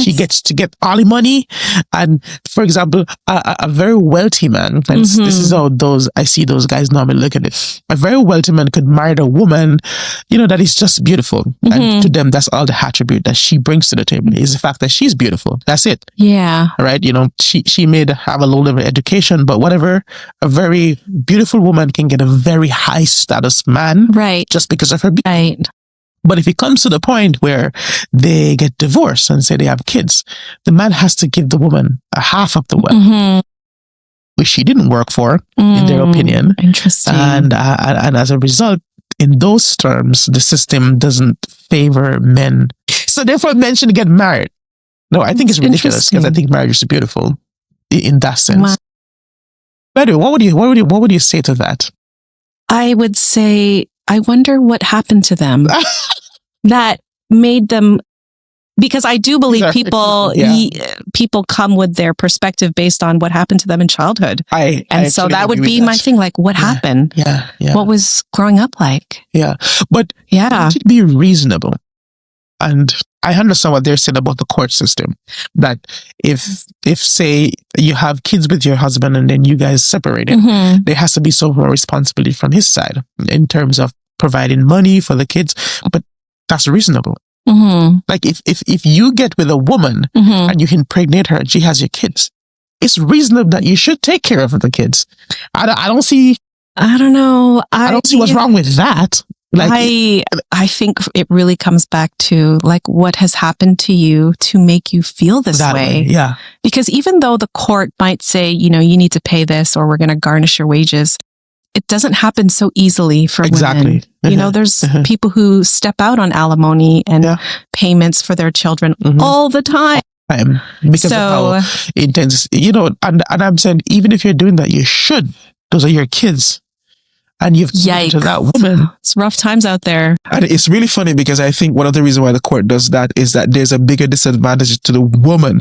She gets to get all the money. And for example, a very wealthy man, and this is how I see those guys normally look at it. A very wealthy man could marry a woman, that is just beautiful. And to them, that's all the attribute that she brings to the table is the fact that she's beautiful. That's it. Yeah. Right. She may have a low level of education, but whatever, a very beautiful woman can get a very high status man. Right. Just because of her beauty. Right. But if it comes to the point where they get divorced and say they have kids, the man has to give the woman a half of the wealth, which she didn't work for, in their opinion. Interesting. And as a result, in those terms, the system doesn't favor men. So therefore, men should get married. No, I think it's ridiculous because I think marriage is beautiful in that sense. Wow. By the way, what would you say to that? I would say, I wonder what happened to them that made them, because I do believe people come with their perspective based on what happened to them in childhood. So that would be my thing. Like, what happened? Yeah. What was growing up like? Yeah. But it should be reasonable. And I understand what they're saying about the court system. That if say you have kids with your husband and then you guys separated, there has to be some more responsibility from his side in terms of providing money for the kids. But that's reasonable. Like if you get with a woman and you impregnate her and she has your kids, it's reasonable that you should take care of the kids. I don't see. I don't know. I don't see what's wrong with that. Like, I think it really comes back to like what has happened to you to make you feel this way. Yeah. Because even though the court might say, you need to pay this or we're going to garnish your wages, it doesn't happen so easily for women. There's people who step out on alimony and payments for their children all the time. Because of how intense, and I'm saying, even if you're doing that, you should. Those are your kids. And you've to that woman. It's rough times out there. And it's really funny because I think one of the reasons why the court does that is that there's a bigger disadvantage to the woman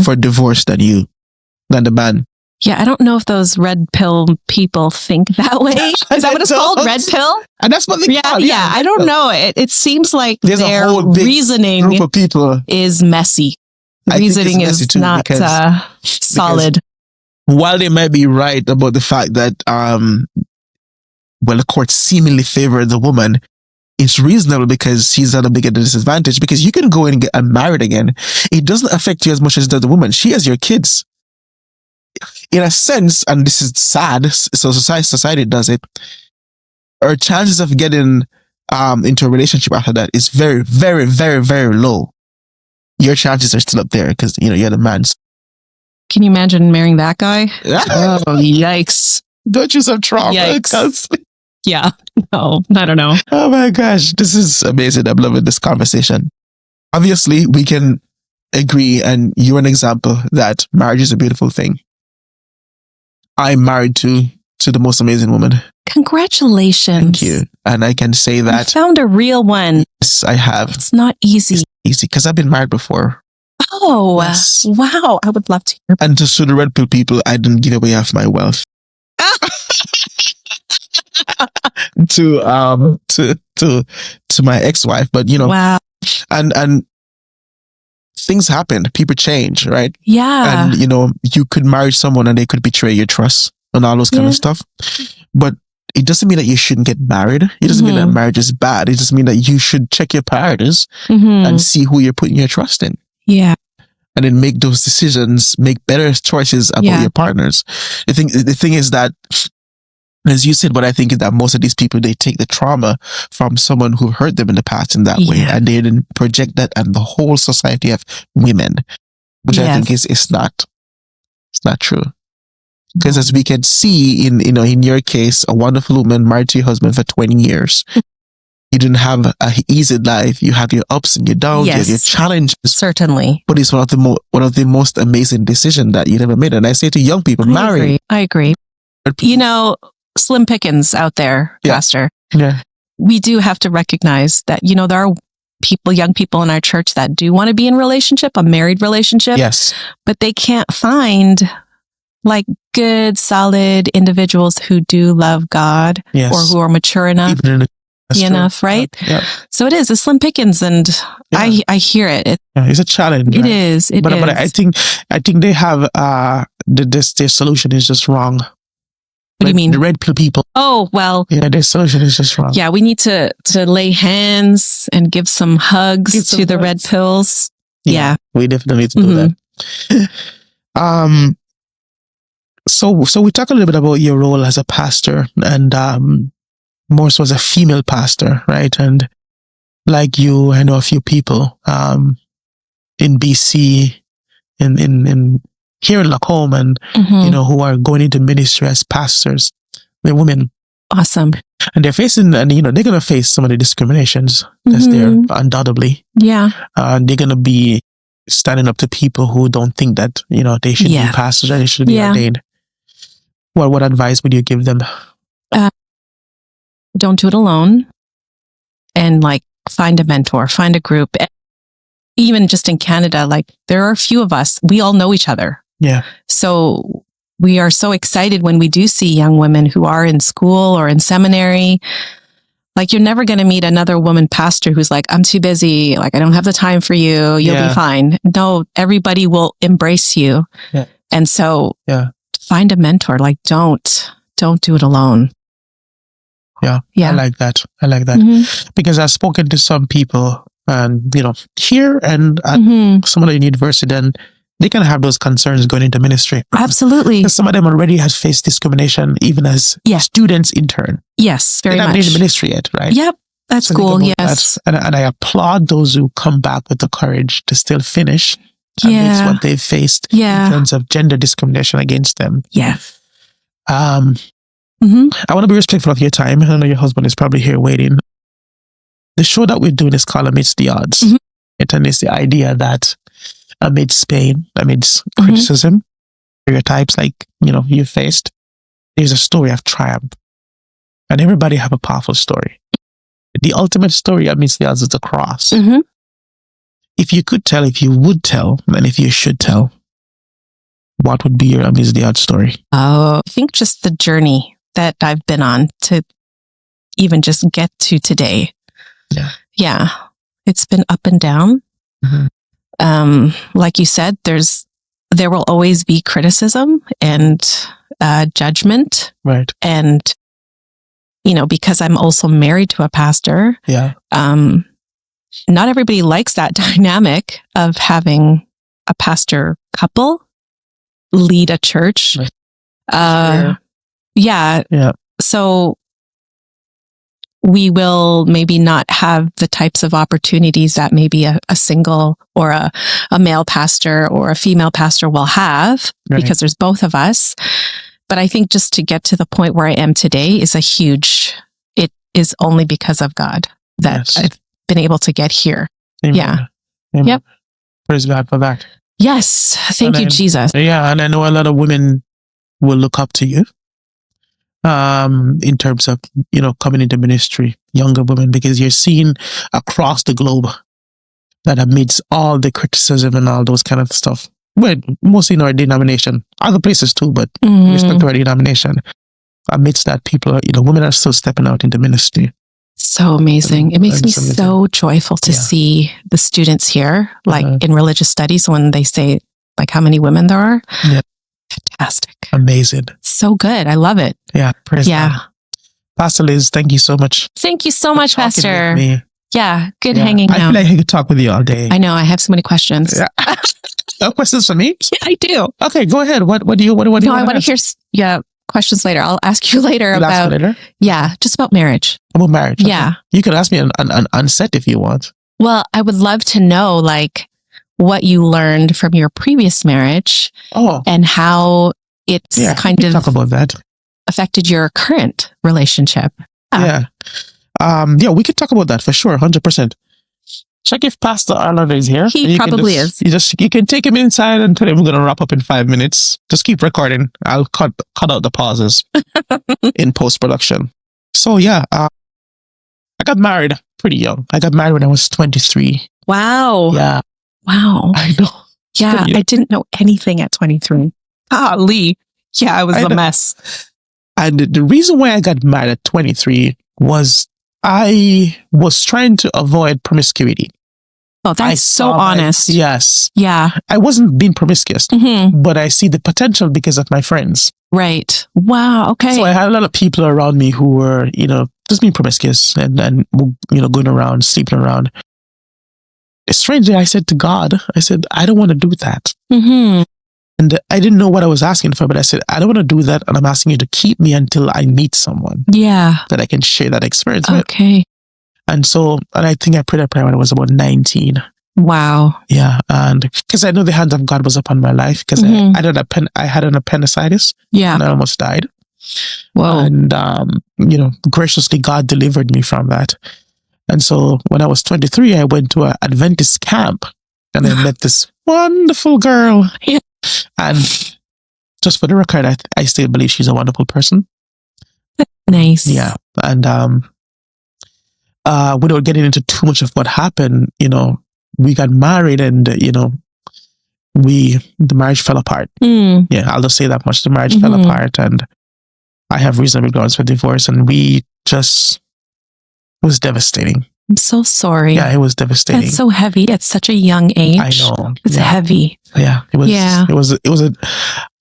for divorce than the man. Yeah, I don't know if those red pill people think that way. Is that what it's called? Red pill? And that's what they call it. Yeah, I don't know. It seems like there's their a whole big reasoning group of people is messy. Reasoning is not solid. while they might be right about the fact that, the court seemingly favor the woman, it's reasonable because she's at a bigger disadvantage, because you can go and get married again. It doesn't affect you as much as it does the woman. She has your kids. In a sense, and this is sad, so society does it, her chances of getting into a relationship after that is very, very, very, very low. Your chances are still up there because, you're the man. Can you imagine marrying that guy? Oh, yikes. Don't you have trauma? Yikes. Yeah. No, I don't know. Oh my gosh. This is amazing. I'm loving this conversation. Obviously, we can agree, and you're an example that marriage is a beautiful thing. I'm married to the most amazing woman. Congratulations. Thank you. And I can say that. You found a real one. Yes, I have. It's not easy. It's easy because I've been married before. Oh, yes. Wow. I would love to hear. And to the red pill people, I didn't give away half my wealth. to my ex-wife, but wow. And things happen, people change, right? Yeah. And you could marry someone and they could betray your trust and all those kind of stuff. But it doesn't mean that you shouldn't get married. It doesn't mean that marriage is bad. It just means that you should check your priorities and see who you're putting your trust in. Yeah. And then make those decisions, make better choices about your partners. The thing is that, as you said, what I think is that most of these people, they take the trauma from someone who hurt them in the past in that way, and they then project that on the whole society of women, which I think is not true. Because as we can see in your case, a wonderful woman married to your husband for 20 years. You didn't have an easy life. You have your ups and your downs, you have your challenges. Certainly. But it's one of the most amazing decisions that you never made. And I say to young people, marry. I agree. Slim pickings out there, Pastor. Yeah. We do have to recognize that, there are young people in our church that do want to be in a married relationship. Yes. But they can't find good, solid individuals who do love God or who are mature enough. Right? Yeah. So it is a slim pickings, and I hear it. It's a challenge. It right? is. But I think they have their solution is just wrong. What do you mean? The red pill people. Oh, well. Yeah, their solution is just wrong. Yeah, we need to lay hands and give some hugs to the red pills. Yeah. We definitely need to do that. So we talk a little bit about your role as a pastor, and more so as a female pastor, right? And like you, I know a few people in BC, in here in Lacombe, and who are going into ministry as pastors. They're women. Awesome. And they're facing, and they're going to face some of the discriminations that's there, undoubtedly. Yeah. They're going to be standing up to people who don't think that they should be pastors and they should be ordained. Well, what advice would you give them? Don't do it alone, and find a mentor, find a group. Even just in Canada, there are a few of us. We all know each other. Yeah. So we are so excited when we do see young women who are in school or in seminary. You're never going to meet another woman pastor who's I'm too busy. I don't have the time for you. You'll be fine. No, everybody will embrace you. Yeah. And so find a mentor. Don't do it alone. Yeah. I like that. Because I've spoken to some people, and here and at some of the university, and they can have those concerns going into ministry. Absolutely. Because some of them already have faced discrimination, even as students intern. Yes, very much. They're not in the ministry yet, right? Yep, that's cool. Yes. And I applaud those who come back with the courage to still finish amidst what they've faced in terms of gender discrimination against them. Yeah. I want to be respectful of your time. I know your husband is probably here waiting. The show that we're doing is called Amidst the Odds. And it's the idea that amidst pain, amidst criticism, stereotypes you faced, there's a story of triumph. And everybody have a powerful story. The ultimate story amidst the odds is the cross. If you could tell, if you would tell, and if you should tell, what would be your amidst the odds story? Oh, I think just the journey that I've been on to even just get to today. Yeah. It's been up and down. Like you said, there's there will always be criticism and judgment. Right. And, because I'm also married to a pastor. Yeah. Not everybody likes that dynamic of having a pastor couple lead a church. Sure. Yeah. So we will maybe not have the types of opportunities that maybe a single or a male pastor or a female pastor will have, because there's both of us. But I think just to get to the point where I am today it is only because of God that I've been able to get here. Amen. Yeah. Amen. Yep. Praise God for that. Yes. Thank you, Jesus. Yeah. And I know a lot of women will look up to you. In terms of, coming into ministry, younger women, because you're seen across the globe that amidst all the criticism and all those kind of stuff, well, mostly in our denomination, other places too, but respect to our denomination, amidst that people, women are still stepping out into ministry. So amazing. It makes me so joyful to see the students here, like in religious studies, when they say like how many women there are. Yeah. Fantastic. Amazing. So good. I love it. Yeah. Praise God. Pastor Liz, thank you so much. Thank you so much, Pastor. Yeah. Good hanging out. I feel like I could talk with you all day. I know. I have so many questions. Yeah. No questions for me? Yeah, I do. Okay, go ahead. What do you want to I want to hear questions later. I'll ask you later just about marriage. About marriage. Okay. Yeah. You can ask me on set if you want. Well, I would love to know like what you learned from your previous marriage and how it's kind of talk about that. Affected your current relationship. Yeah. We could talk about that for sure. 100%. Check if Pastor Arnold is here. He probably is. You can take him inside and tell him we're going to wrap up in 5 minutes. Just keep recording. I'll cut out the pauses in post-production. So I got married pretty young. I got married when I was 23. Wow. Yeah. Wow. I know. Yeah. I didn't know anything at 23. Lee. Yeah, I was a mess. And the reason why I got married at 23 was I was trying to avoid promiscuity. Oh, that's so honest. Yes. Yeah. I wasn't being promiscuous, but I see the potential because of my friends. Right. Wow. Okay. So I had a lot of people around me who were, just being promiscuous and going around, sleeping around. Strangely, I said to God, I don't want to do that. And I didn't know what I was asking for, but I said, I don't want to do that. And I'm asking you to keep me until I meet someone. Yeah. That I can share that experience with. Okay. And I think I prayed a prayer when I was about 19. Wow. Yeah. And because I know the hand of God was upon my life, because I had an appendicitis. Yeah. And I almost died. Whoa. And, graciously God delivered me from that. And so when I was 23, I went to an Adventist camp and I met this wonderful girl. Yeah. And just for the record, I still believe she's a wonderful person. Nice. Yeah. And without getting into too much of what happened, we got married and, the marriage fell apart. Yeah, I'll just say that much. The marriage fell apart and I have reasonable grounds for divorce, and it was devastating. I'm so sorry. Yeah, it was devastating. That's so heavy at such a young age. I know. It's heavy. Yeah, it was. Yeah.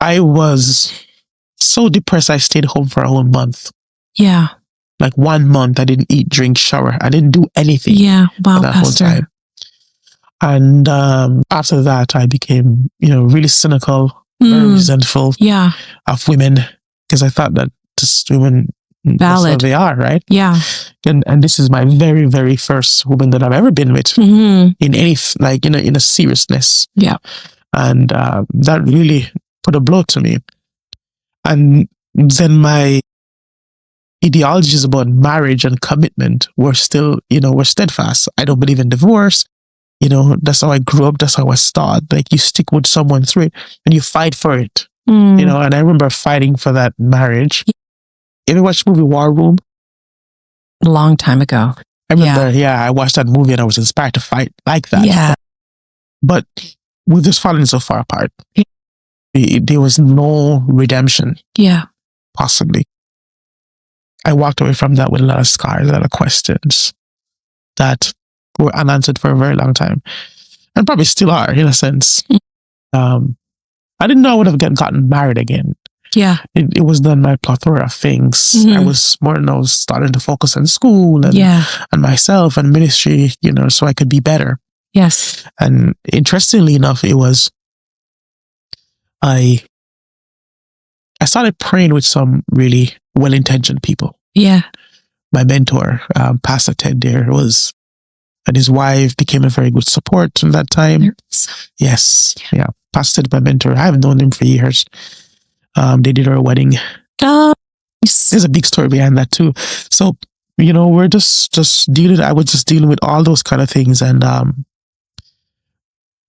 I was so depressed. I stayed home for a whole month. Yeah. Like 1 month, I didn't eat, drink, shower. I didn't do anything. Yeah. Wow, that Pastor. whole time. And after that, I became, really cynical, very resentful of women, because I thought that just women, that's how they are, right? Yeah. And this is my very, very first woman that I've ever been with in any, in a seriousness. Yeah. And that really put a blow to me. And then my ideologies about marriage and commitment were still, were steadfast. I don't believe in divorce. That's how I grew up. That's how I was taught. Like, you stick with someone through it and you fight for it. And I remember fighting for that marriage. You ever watched the movie War Room? A long time ago. I remember, I watched that movie and I was inspired to fight like that. Yeah. But we've just fallen so far apart. There was no redemption. Yeah. Possibly. I walked away from that with a lot of scars, a lot of questions that were unanswered for a very long time. And probably still are, in a sense. I didn't know I would have gotten married again. Yeah. It was not my plethora of things. I was more now starting to focus on school and myself and ministry, so I could be better. Yes. And interestingly enough, it was, I started praying with some really well-intentioned people. Yeah. My mentor, Pastor Ted there and his wife became a very good support in that time. Yes. Yeah. Pastor Ted, my mentor, I have known him for years. They did our wedding. Oh, there's a big story behind that too. So, we're just I was just dealing with all those kind of things. And,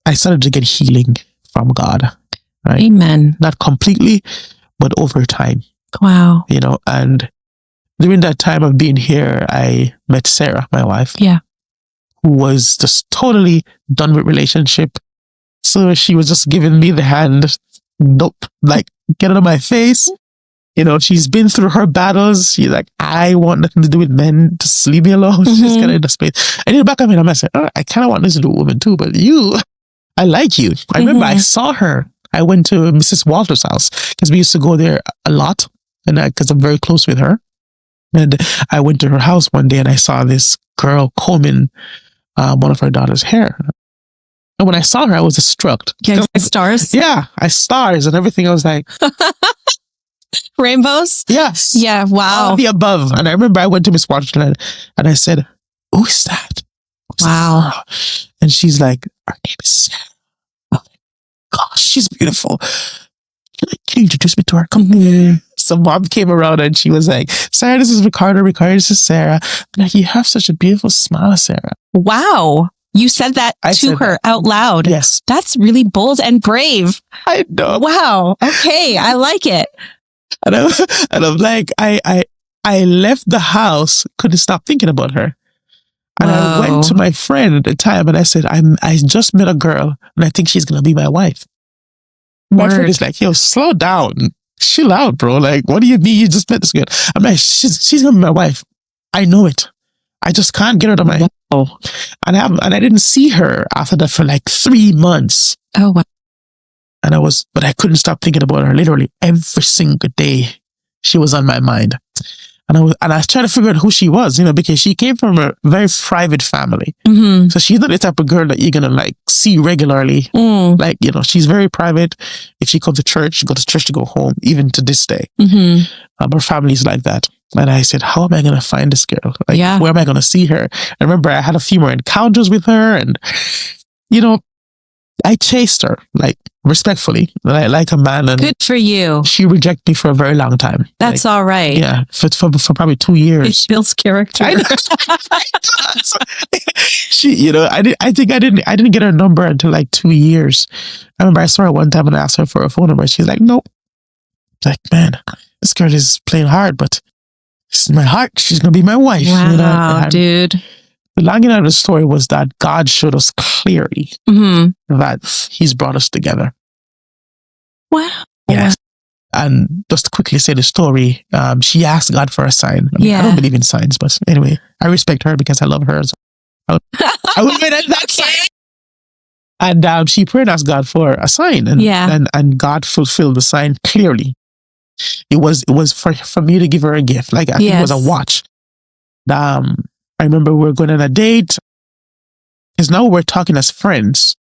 I started to get healing from God. Right? Amen. Not completely, but over time. Wow. And during that time of being here, I met Sarah, my wife. Yeah. Who was just totally done with relationship. So she was just giving me the hand. Nope. Like, get out of my face. She's been through her battles. She's like, I want nothing to do with men. Just leave me alone. She's kind of in the space. And in the back of me, I said, I kind of want this to do with women too, but I like you. I remember I saw her. I went to Mrs. Walter's house because we used to go there a lot, and because I'm very close with her. And I went to her house one day and I saw this girl combing one of her daughter's hair. And when I saw her, I was struck. Yeah, stars. Yeah, stars and everything. I was like, rainbows. Yes. Yeah. Wow. All the above. And I remember I went to Miss Walter and I said, "Who is that?" Wow. And she's like, "Her name is Sarah." Oh my gosh, she's beautiful. Can you introduce me to her? Come here. So mom came around and she was like, "Sarah, this is Ricardo. Ricardo, this is Sarah." I'm like, "You have such a beautiful smile, Sarah." Wow. You said that to her out loud. Yes. That's really bold and brave. I know. Wow. Okay. I like it. And I'm like, I left the house, couldn't stop thinking about her. And I went to my friend at the time and I said, I just met a girl and I think she's going to be my wife. My friend is like, "Yo, slow down. Chill out, bro. Like, what do you mean you just met this girl?" I'm like, she's going to be my wife. I know it. I just can't get her out of my head. And I didn't see her after that for like 3 months. Oh, wow. But I couldn't stop thinking about her literally every single day. She was on my mind. And I was trying to figure out who she was, because she came from a very private family. Mm-hmm. So she's not the type of girl that you're going to like see regularly. Like, she's very private. If she comes to church, she goes to church to go home, even to this day. Mm-hmm. Her family's like that. And I said, how am I going to find this girl? Like, where am I going to see her? I remember I had a few more encounters with her and, I chased her, like, respectfully, like a man. And good for you. She rejected me for a very long time. That's all right. Yeah, for probably 2 years. It builds character. She, I didn't get her number until like 2 years. I remember I saw her one time and I asked her for a phone number. She's like, "Nope." Like, man, this girl is playing hard, but this is my heart. She's gonna be my wife. Wow, dude. The long end of the story was that God showed us clearly that He's brought us together. Wow. Yes. And just to quickly say the story, she asked God for a sign. I don't believe in signs, but anyway, I respect her because I love her. So I would wait at that sign. And she prayed and asked God for a sign. And God fulfilled the sign clearly. It was for me to give her a gift. Like, I think it was a watch. I remember we were going on a date because now we're talking as friends.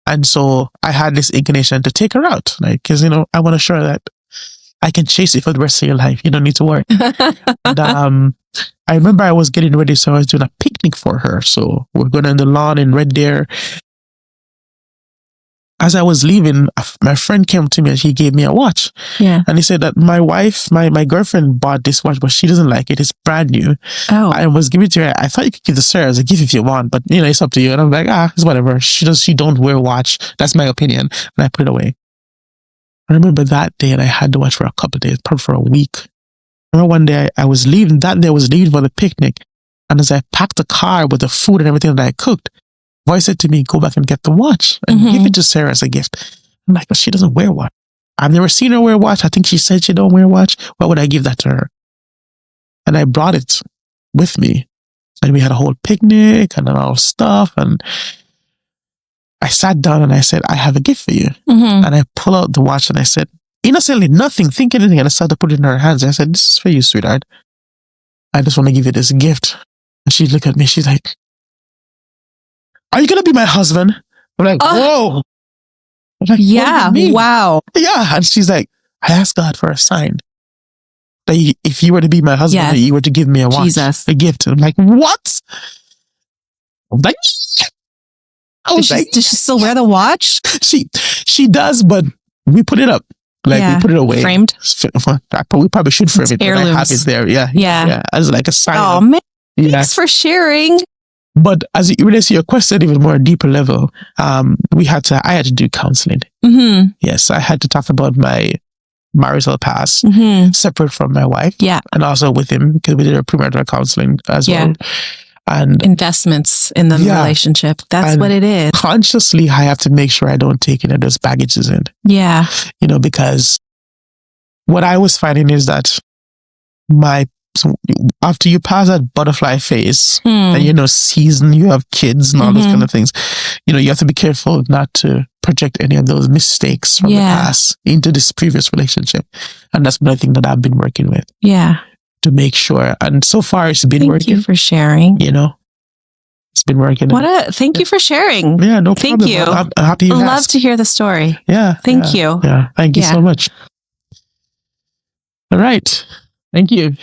And so I had this inclination to take her out. Like, because, I want to show her that I can chase you for the rest of your life. You don't need to worry. And I remember I was getting ready. So I was doing a picnic for her. So we're going on the lawn in Red Deer. As I was leaving, my friend came to me and he gave me a watch. Yeah. And he said that my wife, my girlfriend bought this watch, but she doesn't like it. It's brand new. Oh. I was giving it to her. I thought you could give the Sarah as a gift if you want, but it's up to you. And I'm like, it's whatever. She don't wear a watch. That's my opinion. And I put it away. I remember that day and I had the watch for a couple of days, probably for a week. I remember one day I was leaving for the picnic. And as I packed the car with the food and everything that I cooked, voice said to me, "Go back and get the watch and give it to Sarah as a gift." I'm like, but she doesn't wear one. I've never seen her wear a watch. I think she said she don't wear a watch. Why would I give that to her? And I brought it with me. And we had a whole picnic and all stuff. And I sat down and I said, I have a gift for you. And I pull out the watch and I said, innocently, nothing, think anything. And I started to put it in her hands. And I said, this is for you, sweetheart. I just want to give you this gift. And she looked at me. She's like, are you going to be my husband? I'm like, whoa. I'm like, yeah. Wow. Yeah. And she's like, I asked God for a sign that if you were to be my husband, that you were to give me a watch, a gift. I'm like, what? I'm like, does she still wear the watch? She does, but we put it up. Like we put it away. Framed? We probably should frame it. Heirlooms. I have it there. Yeah. As like a sign. Oh, man. Thanks for sharing. But as it relates to your question, even more deeper level, I had to do counseling. Yes, I had to talk about my marital past, separate from my wife. Yeah. And also with him, because we did a premarital counseling as well. And investments in the relationship. That's what it is. Consciously, I have to make sure I don't take any of those baggages in. Yeah. Because what I was finding is that after you pass that butterfly phase and, season, you have kids and all those kind of things, you have to be careful not to project any of those mistakes from the past into this previous relationship. And that's one thing that I've been working with. Yeah. To make sure. And so far it's been working. Thank you for sharing. It's been working. Thank you for sharing. Yeah, no problem. Thank you. I'm happy you love to hear the story. Yeah. Thank you. Yeah. Thank you so much. All right. Thank you.